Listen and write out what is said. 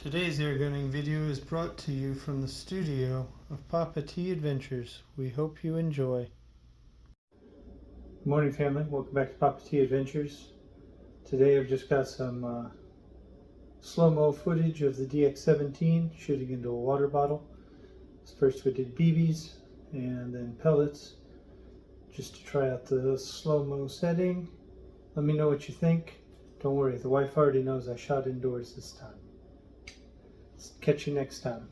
Today's airgunning video is brought to you from the studio of Papa T Adventures. We hope you enjoy. Good morning, family. Welcome back to Papa T Adventures. Today I've just got some slow-mo footage of the DX17 shooting into a water bottle. First we did BBs and then pellets just to try out the slow-mo setting. Let me know what you think. Don't worry, the wife already knows I shot indoors this time. Catch you next time.